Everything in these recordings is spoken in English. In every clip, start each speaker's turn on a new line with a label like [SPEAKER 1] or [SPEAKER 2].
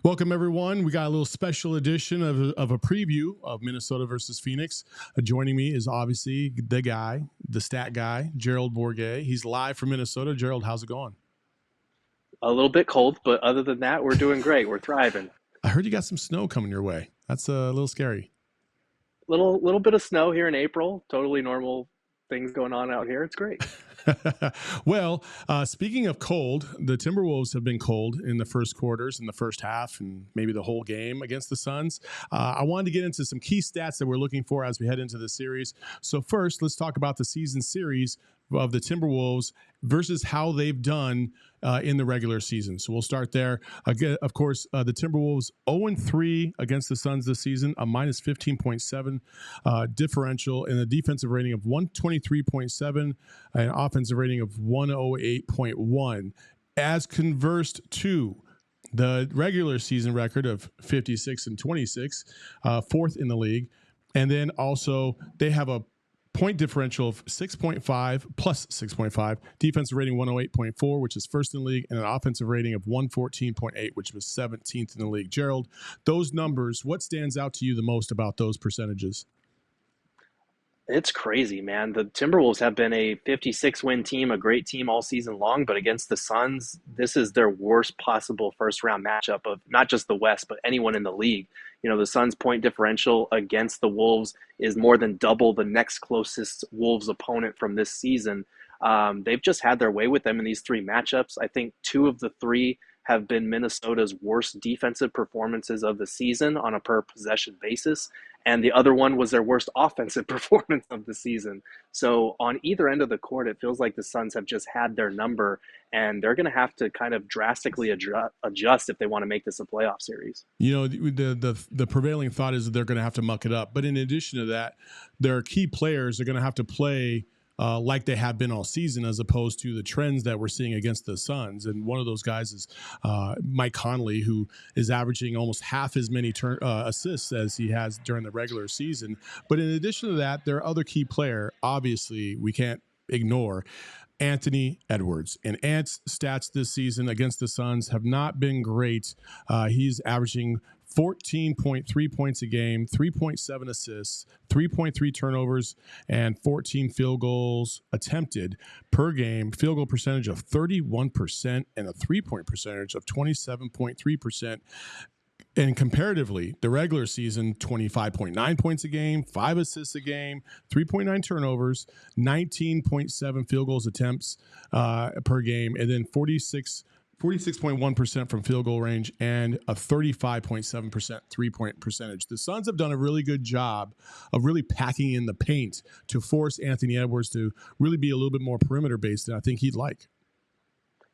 [SPEAKER 1] Welcome, everyone. We got a little special edition of a preview of Minnesota versus Phoenix. Joining me is obviously the stat guy, Gerald Bourguet. He's live from Minnesota. Gerald, how's it going?
[SPEAKER 2] A little bit cold, but other than that, we're doing great. We're thriving.
[SPEAKER 1] I heard you got some snow coming your way. That's a little scary.
[SPEAKER 2] Little bit of snow here in April. Totally normal things going on out here. It's great.
[SPEAKER 1] Well, speaking of cold, the Timberwolves have been cold in the first quarters, in the first half, and maybe the whole game against the Suns. I wanted to get into some key stats that we're looking for as we head into the series. So first, let's talk about the season series of the Timberwolves versus how they've done in the regular season. So we'll start there. Again, of course, the Timberwolves 0-3 against the Suns this season, a minus 15.7 differential, and a defensive rating of 123.7, an offensive rating of 108.1, as conversed to the regular season record of 56-26, fourth in the league. And then also they have a point differential of 6.5 plus 6.5, defensive rating 108.4, which is first in the league, and an offensive rating of 114.8, which was 17th in the league. Gerald, those numbers, what stands out to you the most about those percentages?
[SPEAKER 2] It's crazy, man. The Timberwolves have been a 56-win team, a great team all season long, but against the Suns, this is their worst possible first-round matchup of not just the West, but anyone in the league. You know, the Suns' point differential against the Wolves is more than double the next closest Wolves opponent from this season. They've just had their way with them in these three matchups. I think two of the three have been Minnesota's worst defensive performances of the season on a per possession basis. And the other one was their worst offensive performance of the season. So on either end of the court, it feels like the Suns have just had their number, and they're going to have to kind of drastically adjust if they want to make this a playoff series.
[SPEAKER 1] You know, the prevailing thought is that they're going to have to muck it up. But in addition to that, their key players are going to have to play like they have been all season, as opposed to the trends that we're seeing against the Suns. And one of those guys is Mike Conley, who is averaging almost half as many assists as he has during the regular season. But in addition to that, their other key player, obviously, we can't ignore Anthony Edwards. And Ant's stats this season against the Suns have not been great. He's averaging 14.3 points a game, 3.7 assists, 3.3 turnovers, and 14 field goals attempted per game, field goal percentage of 31%, and a three-point percentage of 27.3%. And comparatively, the regular season, 25.9 points a game, 5 assists a game, 3.9 turnovers, 19.7 field goals attempts per game, and then 46.1% from field goal range, and a 35.7% three-point percentage. The Suns have done a really good job of really packing in the paint to force Anthony Edwards to really be a little bit more perimeter-based than I think he'd like.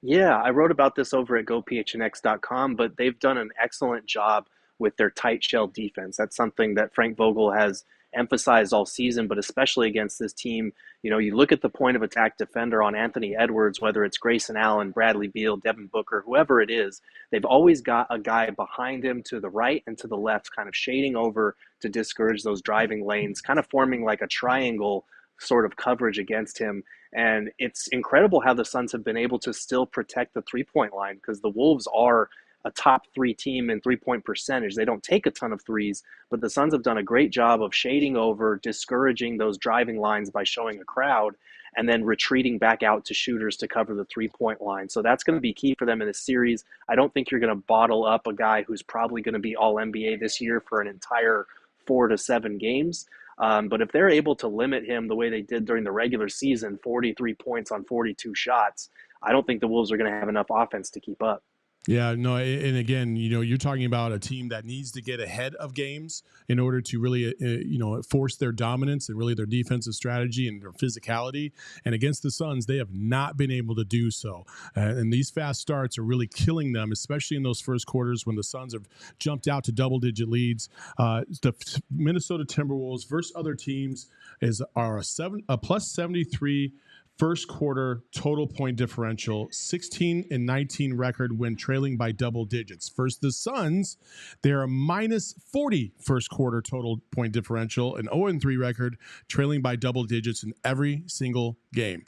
[SPEAKER 2] Yeah, I wrote about this over at GoPHNX.com, but they've done an excellent job with their tight shell defense. That's something that Frank Vogel has emphasized all season, but especially against this team. You know, you look at the point of attack defender on Anthony Edwards, whether it's Grayson Allen, Bradley Beal, Devin Booker, whoever it is, they've always got a guy behind him to the right and to the left, kind of shading over to discourage those driving lanes, kind of forming like a triangle sort of coverage against him. And it's incredible how the Suns have been able to still protect the three-point line, because the Wolves are a top three team in three-point percentage. They don't take a ton of threes, but the Suns have done a great job of shading over, discouraging those driving lines by showing a crowd, and then retreating back out to shooters to cover the three-point line. So that's going to be key for them in this series. I don't think you're going to bottle up a guy who's probably going to be all NBA this year for an entire 4 to 7 games. But if they're able to limit him the way they did during the regular season, 43 points on 42 shots, I don't think the Wolves are going to have enough offense to keep up.
[SPEAKER 1] Yeah, no, and again, you know, you're talking about a team that needs to get ahead of games in order to really, force their dominance and really their defensive strategy and their physicality. And against the Suns, they have not been able to do so. And these fast starts are really killing them, especially in those first quarters when the Suns have jumped out to double-digit leads. The Minnesota Timberwolves versus other teams are a plus 73 first quarter total point differential, 16-19 record when trailing by double digits. Versus the Suns, they're a minus 40 first quarter total point differential, an 0-3 record trailing by double digits in every single game.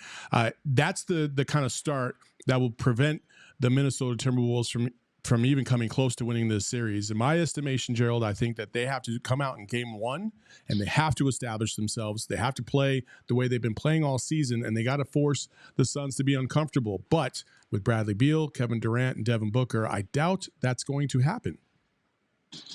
[SPEAKER 1] That's the kind of start that will prevent the Minnesota Timberwolves from from even coming close to winning this series. In my estimation, Gerald, I think that they have to come out in game one and they have to establish themselves. They have to play the way they've been playing all season, and they got to force the Suns to be uncomfortable. But with Bradley Beal, Kevin Durant, and Devin Booker, I doubt that's going to happen.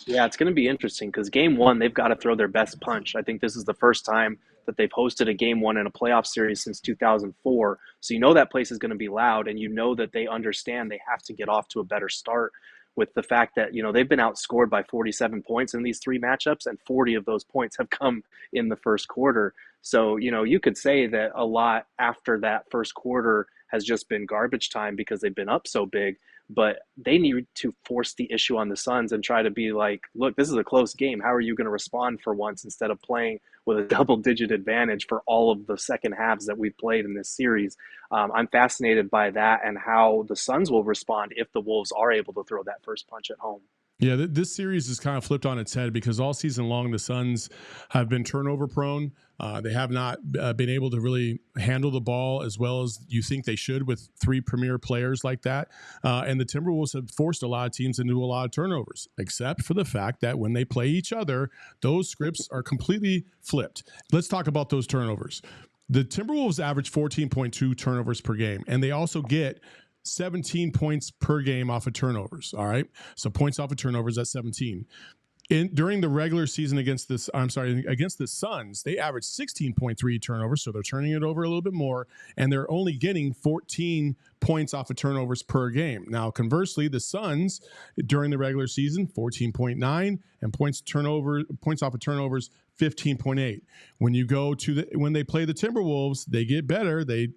[SPEAKER 2] Yeah, it's going to be interesting because game one, they've got to throw their best punch. I think this is the first time that they've hosted a game one in a playoff series since 2004. So you know that place is going to be loud, and you know that they understand they have to get off to a better start with the fact that, they've been outscored by 47 points in these three matchups, and 40 of those points have come in the first quarter. So, you could say that a lot after that first quarter has just been garbage time because they've been up so big. But they need to force the issue on the Suns and try to be like, look, this is a close game. How are you going to respond for once instead of playing with a double-digit advantage for all of the second halves that we've played in this series? I'm fascinated by that and how the Suns will respond if the Wolves are able to throw that first punch at home.
[SPEAKER 1] Yeah, this series is kind of flipped on its head because all season long the Suns have been turnover prone. They have not been able to really handle the ball as well as you think they should with three premier players like that. And the Timberwolves have forced a lot of teams into a lot of turnovers, except for the fact that when they play each other, those scripts are completely flipped. Let's talk about those turnovers. The Timberwolves average 14.2 turnovers per game, and they also get 17 points per game off of turnovers. All right. So points off of turnovers at 17. During the regular season against the Suns, they averaged 16.3 turnovers. So they're turning it over a little bit more, and they're only getting 14 points off of turnovers per game. Now, conversely, the Suns during the regular season, 14.9, and points off of turnovers, 15.8. When you go to when they play the Timberwolves, they get better. They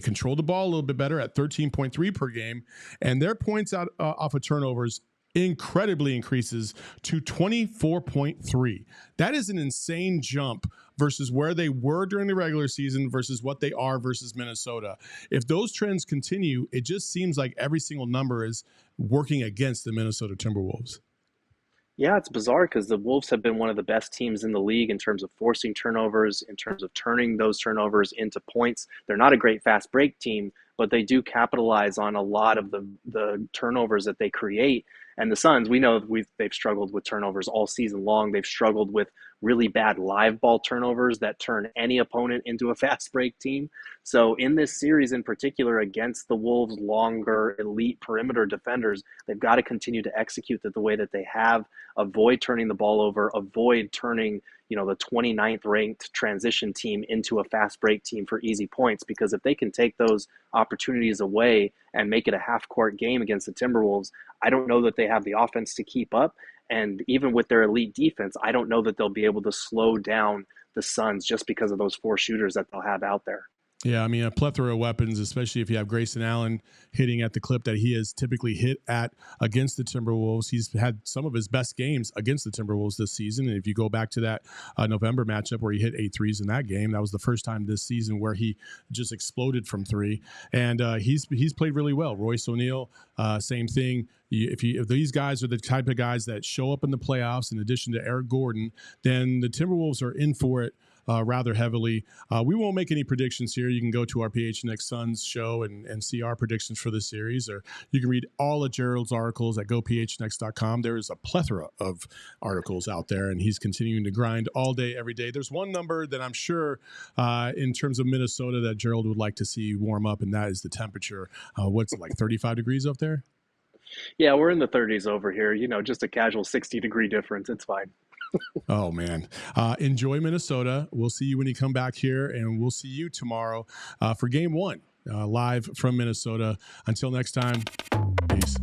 [SPEAKER 1] control the ball a little bit better at 13.3 per game, and their points off of turnovers incredibly increases to 24.3. That is an insane jump versus where they were during the regular season versus what they are versus Minnesota. If those trends continue, it just seems like every single number is working against the Minnesota Timberwolves.
[SPEAKER 2] Yeah, it's bizarre because the Wolves have been one of the best teams in the league in terms of forcing turnovers, in terms of turning those turnovers into points. They're not a great fast break team, but they do capitalize on a lot of the turnovers that they create. And the Suns, we know they've struggled with turnovers all season long. They've struggled with really bad live ball turnovers that turn any opponent into a fast break team. So in this series in particular against the Wolves' longer elite perimeter defenders, they've got to continue to execute the way that they have, avoid turning the ball over, avoid turning the 29th ranked transition team into a fast break team for easy points, because if they can take those opportunities away and make it a half court game against the Timberwolves, I don't know that they have the offense to keep up. And even with their elite defense, I don't know that they'll be able to slow down the Suns just because of those four shooters that they'll have out there.
[SPEAKER 1] Yeah, I mean, a plethora of weapons, especially if you have Grayson Allen hitting at the clip that he has typically hit at against the Timberwolves. He's had some of his best games against the Timberwolves this season. And if you go back to that November matchup where he hit 8 threes in that game, that was the first time this season where he just exploded from three. And he's played really well. Royce O'Neal, same thing. If these guys are the type of guys that show up in the playoffs, in addition to Eric Gordon, then the Timberwolves are in for it rather heavily. We won't make any predictions here. You can go to our PHNX Suns show and see our predictions for this series, or you can read all of Gerald's articles at gophnx.com. There is a plethora of articles out there, and he's continuing to grind all day, every day. There's one number that I'm sure in terms of Minnesota that Gerald would like to see warm up, and that is the temperature. What's it, like 35 degrees up there?
[SPEAKER 2] Yeah, we're in the 30s over here. Just a casual 60-degree difference. It's fine.
[SPEAKER 1] Oh, man. Enjoy Minnesota. We'll see you when you come back here, and we'll see you tomorrow for game one live from Minnesota. Until next time, peace.